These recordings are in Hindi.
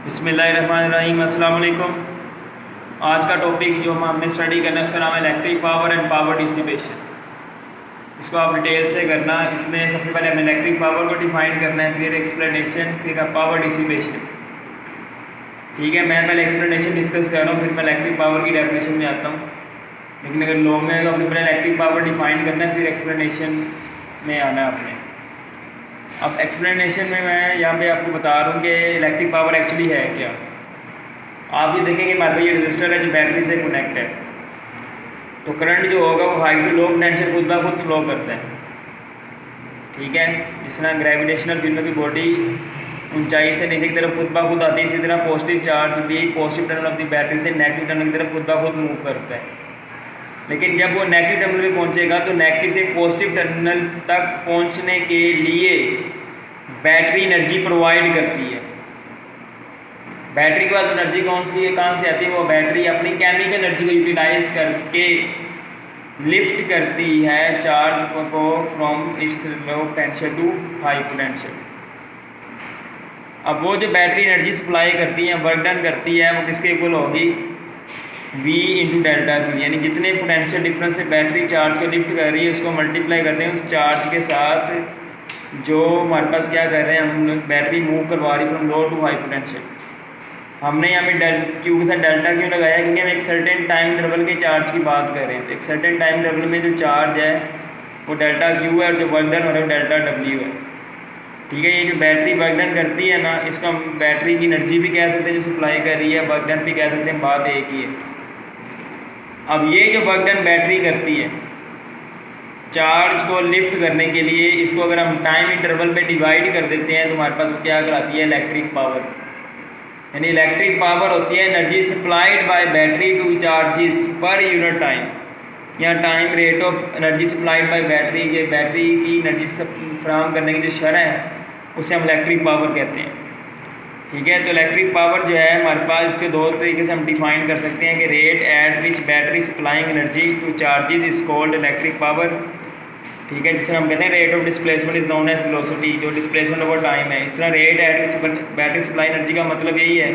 बिस्मिल्लाहिर्रहमानिर्रहीम, अस्सलाम वालेकुम। आज का टॉपिक जो हमने स्टडी करना है उसका नाम है electric power and power dissipation. इसको आप डिटेल से करना। इसमें सबसे पहले हमें इलेक्ट्रिक पावर को डिफाइन करना है, फिर एक्सप्लेनेशन, फिर पावर डिसिपेशन। ठीक है, मैं पहले एक्सप्लेनेशन डिस्कस कर रहा हूँ, फिर मैं इलेक्ट्रिक पावर की डेफिनेशन में आता हूँ। लेकिन अगर लॉन्ग में तो अपने पहले इलेक्ट्रिक पावर डिफाइन करना है, फिर एक्सप्लेनेशन में आना है आपने। अब एक्सप्लेनेशन में मैं यहाँ पे आपको बता रहा हूँ कि इलेक्ट्रिक पावर एक्चुअली है क्या। आप ये देखेंगे हमारे पास ये रजिस्टर है जो बैटरी से कनेक्ट है, तो करंट जो होगा वो हाई टू लो पोटेंशियल खुद ब खुद फ्लो करता है। ठीक है, जिस तरह ग्रेविटेशनल फील्ड की बॉडी ऊंचाई से नीचे की तरफ खुद ब खुद आती है, इसी तरह पॉजिटिव चार्ज भी positive terminal of the battery से नेगेटिव टर्मिनल की तरफ खुद ब खुद मूव करता है। लेकिन जब वो नेगेटिव टर्मिनल पे पहुंचेगा तो नेगेटिव से पॉजिटिव टर्मिनल तक पहुंचने के लिए बैटरी एनर्जी प्रोवाइड करती है। बैटरी के पास एनर्जी कौन सी है, कहाँ से आती है? वो बैटरी अपनी केमिकल एनर्जी को यूटिलाइज करके लिफ्ट करती है चार्ज को from its low potential to high potential. अब वो जो बैटरी एनर्जी सप्लाई करती है, वर्क डन करती है, वो किसके इक्वल होगी? V into delta Q. यानी जितने पोटेंशियल डिफरेंस से बैटरी चार्ज को लिफ्ट कर रही है उसको मल्टीप्लाई करते हैं उस चार्ज के साथ जो हमारे पास क्या कर रहे हैं, हम बैटरी मूव करवा रही from low to high potential. हमने यहाँ पे क्यू के साथ डेल्टा क्यू लगाया क्योंकि हम एक सर्टेन टाइम इंटरवल के चार्ज की बात कर रहे हैं। तो एक सर्टेन टाइम इंटरवल में जो चार्ज है वो डेल्टा क्यू है और जो वर्क डन हो रहा है वो डेल्टा डब्ल्यू है। ठीक है, ये जो बैटरी वर्क डन करती है ना, इसको हम बैटरी की एनर्जी भी कह सकते हैं जो सप्लाई कर रही है, वर्क डन भी कह सकते हैं, बात एक ही है। अब ये जो वर्क डन बैटरी करती है चार्ज को लिफ्ट करने के लिए, इसको अगर हम टाइम इंटरवल पे डिवाइड कर देते हैं तो हमारे पास वो क्या कराती है? Electric power. यानी इलेक्ट्रिक पावर होती है energy supplied by battery to charges per unit time. या time rate of energy supplied by battery के बैटरी की एनर्जी फ्राहम करने की जो शरह है उसे हम इलेक्ट्रिक पावर कहते हैं। ठीक है, तो इलेक्ट्रिक पावर जो है हमारे पास इसके दो तरीके से हम डिफाइन कर सकते हैं कि rate at which battery supplying energy to charges is called electric power. ठीक है, जिससे हम कहते हैं rate of displacement is known as velocity, जो डिस्प्लेसमेंट ओवर टाइम है। इस तरह rate at which battery supply energy का मतलब यही है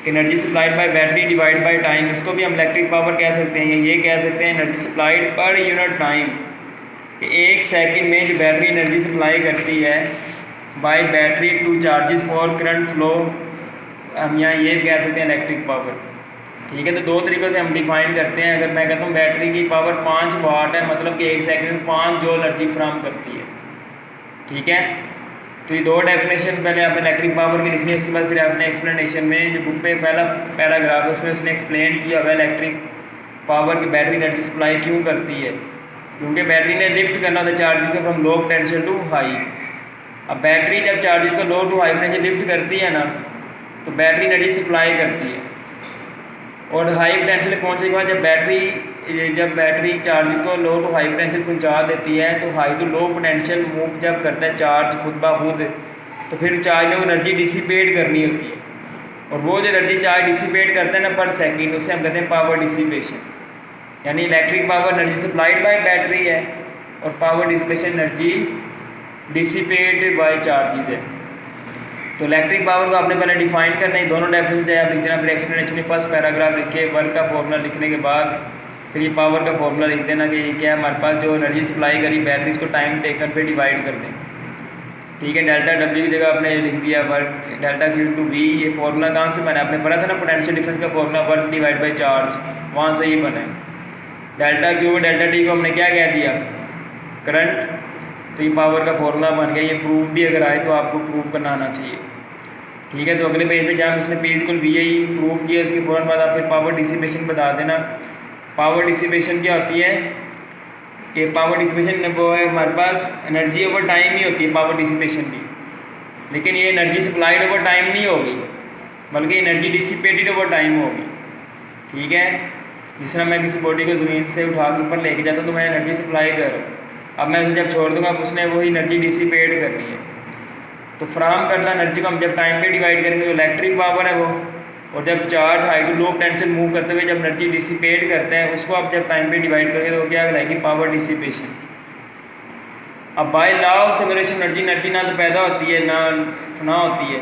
कि energy supplied by battery divide by time. इसको भी हम इलेक्ट्रिक पावर कह सकते हैं। ये कह सकते हैं एनर्जी सप्लाइड पर यूनिट टाइम, कि एक सेकंड में जो बैटरी एनर्जी सप्लाई करती है bye battery to charges for current flow, हम यहाँ ये कह सकते हैं इलेक्ट्रिक पावर। ठीक है, तो दो तरीक़ों से हम डिफाइन करते हैं। अगर मैं कहता हूँ बैटरी की पावर 5 वाट है, मतलब कि एक सेकंड में 5 जूल एनर्जी फ्राहम करती है। ठीक है, तो ये दो डेफिनेशन पहले आपने इलेक्ट्रिक पावर की लिखनी है, उसके बाद फिर आपने एक्सप्लेनेशन में जो बुक पे पहला पैराग्राफ है उसमें उसने एक्सप्लेन किया हुआ इलेक्ट्रिक पावर की बैटरी एनर्जी सप्लाई क्यों करती है। क्योंकि बैटरी ने लिफ्ट करना होता है चार्जेस को from low potential to high. अब बैटरी जब चार्जेस को low to high potential lift करती है ना, तो बैटरी एनर्जी सप्लाई करती है और हाई पोटेंशियल पहुंचने के बाद जब बैटरी चार्जेस को लो टू हाई पोटेंशियल पहुंचा देती है, तो high to low potential move जब करता है चार्ज खुद ब खुद, तो फिर चार्ज में वो एनर्जी डिसिपेट करनी होती है। और वो जो एनर्जी चार्ज डिसिपेट करता है ना पर सेकेंड, उसे हम कहते हैं पावर डिसिपेशन। यानी electric power energy supplied by battery है और power dissipation energy dissipated by charges है। तो इलेक्ट्रिक पावर को आपने पहले डिफाइन करना है। दोनों डेफिनेशन चाहे आप लिख देना, फिर एक्सप्लेनेशन में फर्स्ट पैराग्राफ लिख के वर्क का फॉर्मूला लिखने के बाद फिर ये पावर का फॉर्मूला लिख देना कि ये क्या है हमारे पास जो एनर्जी सप्लाई करी बैटरी, इसको टाइम टेकन पे डिवाइड कर दें। ठीक है, डेल्टा डब्ल्यू की जगह आपने लिख दिया work delta q to V. ये फॉर्मूला कहाँ से बना? आपने पढ़ा था ना पोटेंशियल डिफरेंस का formula, work divide by charge, वहाँ से ही बना है। डेल्टा क्यू और डेल्टा टी को हमने क्या कह दिया? करंट। तो ये पावर का फॉर्मूला बन गया। ये प्रूफ भी अगर आए तो आपको प्रूफ करना आना चाहिए। ठीक है, तो अगले पेज पे जहाँ उसने पेज को वी आई प्रूफ किया, उसके फ़ौरन बाद आप फिर पावर डिसिपेशन बता देना। पावर डिसिपेशन क्या होती है कि पावर डिसिपेशन वो है हमारे पास एनर्जी ओवर टाइम ही होती है पावर डिसिपेशन भी, लेकिन ये एनर्जी सप्लाइड ओवर टाइम नहीं होगी बल्कि एनर्जी डिसिपेटेड ओवर टाइम होगी। ठीक है, जिस तरह मैं किसी बॉडी को ज़मीन से उठा के ऊपर लेके जाता हूँ तो मैं एनर्जी सप्लाई कर रहा हूँ। अब मैं उसे जब छोड़ दूँगा अब उसने वही एनर्जी डिसिपेट करनी है। तो फ्राहम करना एनर्जी को हम जब टाइम पे डिवाइड करेंगे तो इलेक्ट्रिक पावर है वो, और जब charge high to low potential move करते हुए जब एनर्जी डिसिपेट करते हैं उसको आप जब टाइम पे डिवाइड करेंगे तो क्या कहलाएगी? Power dissipation. अब by law of conservation energy ना तो पैदा होती है ना फना होती है।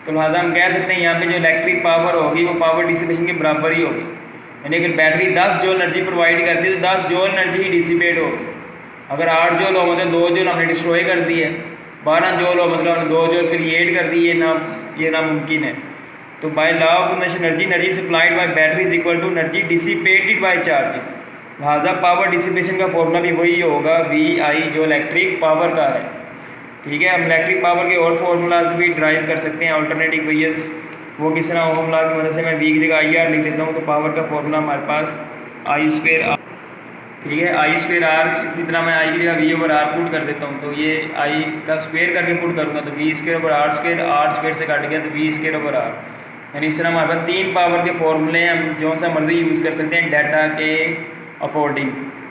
तो लिहाजा हम कह सकते हैं यहाँ पे जो इलेक्ट्रिक पावर होगी वो पावर डिसिपेशन के बराबर ही होगी। यानी अगर बैटरी 10 जूल एनर्जी प्रोवाइड करती है तो 10 जूल एनर्जी ही डिसिपेट होगी। अगर 8 जूल हो मतलब 2 जूल हमने डिस्ट्रॉय कर दी है, 12 जूल हो मतलब हमने 2 जूल क्रिएट कर दी है ना, ये नामुमकिन है। तो by law of conservation energy supplied by battery is equal to energy dissipated by charges. लिहाजा पावर डिसिपेशन का फॉर्मूला भी वही होगा VI जो इलेक्ट्रिक पावर का है। ठीक है, हम इलेक्ट्रिक पावर के और फार्मूलाज भी ड्राइव कर सकते हैं अल्टरनेट इक्वेशंस। वो किस तरह ओम लॉ की मदद से मैं V की जगह IR लिख देता हूँ तो पावर का फॉर्मूला हमारे पास I²R। ठीक है, I²R, इसी तरह मैं I की जगह V/R पुट कर देता हूँ तो ये I का स्क्वायर करके पुट करूँगा तो V²/R², R² से कट गया तो V²/R। यानी इस तरह हमारे पास 3 पावर के फॉर्मूले हम जो सा मर्जी यूज़ कर सकते हैं डाटा के अकॉर्डिंग।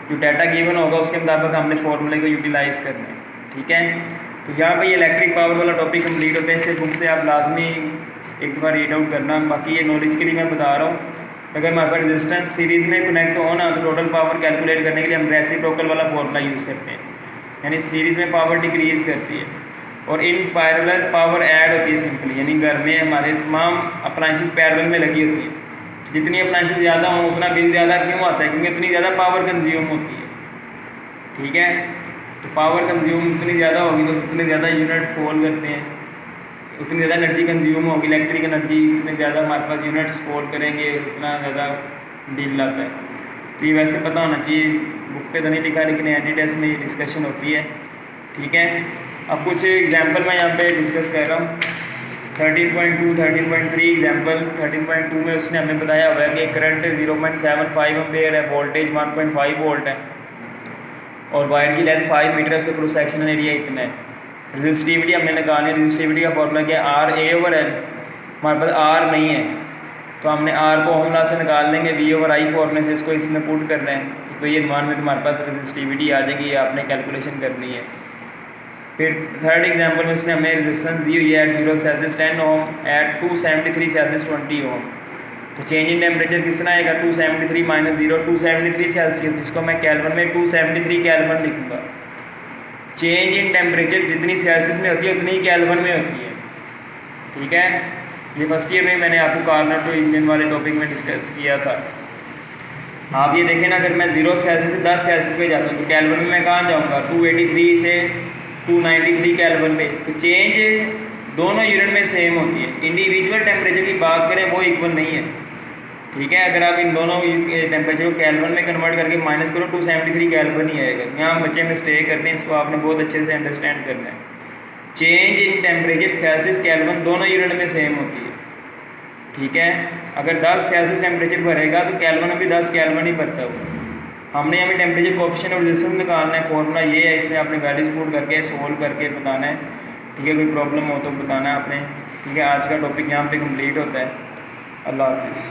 जो डाटा गिवन होगा उसके मुताबिक हमने फॉर्मूले को यूटिलाइज़ करना है। ठीक है, तो यहाँ पे ये इलेक्ट्रिक पावर वाला टॉपिक कंप्लीट होता है। इससे बुक से आप लाजमी एक दफ़ा रीड आउट करना। बाकी ये नॉलेज के लिए मैं बता रहा हूँ। अगर हमारे पास रेजिस्टेंस सीरीज़ में कनेक्ट हो ना तो टोटल पावर कैलकुलेट करने के लिए हम रेसिप्रोकल वाला फॉर्मूला यूज़ करते हैं। यानी सीरीज़ में पावर डिक्रीज़ करती है और इन पैरेलल पावर ऐड होती है सिंपली। यानी घर में हमारे तमाम अप्लाइंसेस पैरेलल में लगी होती है। जितनी अप्लाइंसेस ज़्यादा हों उतना बिल ज़्यादा क्यों आता है? क्योंकि उतनी ज़्यादा पावर कंज्यूम होती है। ठीक है, तो पावर कंज्यूम उतनी ज़्यादा होगी तो उतने ज़्यादा यूनिट फॉल करते हैं, उतनी ज़्यादा एनर्जी कंज्यूम होगी, इलेक्ट्रिक एनर्जी उतने ज़्यादा हमारे पास यूनिट्स फॉल करेंगे, उतना ज़्यादा बिल आता है। तो ये वैसे पता होना चाहिए, बुक पे तो नहीं लिखा लेकिन एंटी टेस्ट में ये डिस्कशन होती है। ठीक है, अब कुछ एग्जांपल मैं यहाँ पे डिस्कस कर रहा हूँ। 13.2, 13.3 एग्जांपल। 13.2 में उसने हमें बताया हुआ है कि करंट 0.75 एम्पेयर है, वोल्टेज 1.5 वोल्ट है और वायर की लेंथ 5 मीटर है, उसका क्रॉस सेक्शनल एरिया इतना है। रजिस्टिविटी हमने निकालनी है। रजिस्टिविटी का फॉर्मूला क्या है? RA/L। हमारे पास R नहीं है तो हमने R को ओम लॉ से निकाल लेंगे, V/I फॉर्मूले से इसको इसमें पुट करना है। इक्वेशन 1 में तुम्हारे पास रजिस्टिविटी आ जाएगी, ये आपने कैलकुलेशन करनी है। फिर थर्ड एग्जांपल में उसने हमें रेजिस्टेंस दी हुई है एट 0 सेल्सियस 10 ओम, एट 273 सेल्सियस 20 ओम। तो चेंज इन टेम्परेचर किस तरह आएगा? 273 माइनस 0 273 सेल्सियस, जिसको मैं कैल्विन में 273 कैल्विन लिखूँगा। चेंज इन टेम्परेचर जितनी सेल्सियस में होती है उतनी कैल्विन में होती है। ठीक है, ये फर्स्ट ईयर में मैंने आपको कार्नर टू इंजन वाले टॉपिक में डिस्कस किया था। आप ये देखें ना, अगर मैं 0 सेल्सियस से 10 सेल्सियस पे जाता हूँ तो कैल्विन में मैं कहाँ जाऊँगा? 283 से 293 कैल्विन में। तो चेंज दोनों यूनिट में सेम होती है। इंडिविजुअल टेम्परेचर की बात करें वो इक्वल नहीं है। ठीक है, अगर आप इन दोनों टेम्परेचर को कैल्विन में कन्वर्ट करके माइनस करो 273 कैल्विन ही आएगा। यहाँ बच्चे मिस्टेक करते हैं, इसको आपने बहुत अच्छे से अंडरस्टैंड करना है। Change in temperature Celsius kelvin दोनों यूनिट में सेम होती है। ठीक है, अगर 10 सेल्सियस टेम्परेचर भरेगा तो कैल्विन में भी 10 कैल्विन ही भरता है। हमने यहाँ पे टेम्परेचर कोएफिशिएंट और रेजिस्टेंस निकालना है। फॉर्मूला ये है, इसमें आपने वैल्यूज पुट करके सोल्व करके बताना है। ठीक है, कोई प्रॉब्लम हो तो बताना है आपने। ठीक है, आज का टॉपिक यहाँ पे कंप्लीट होता है। अल्लाह हाफिज़।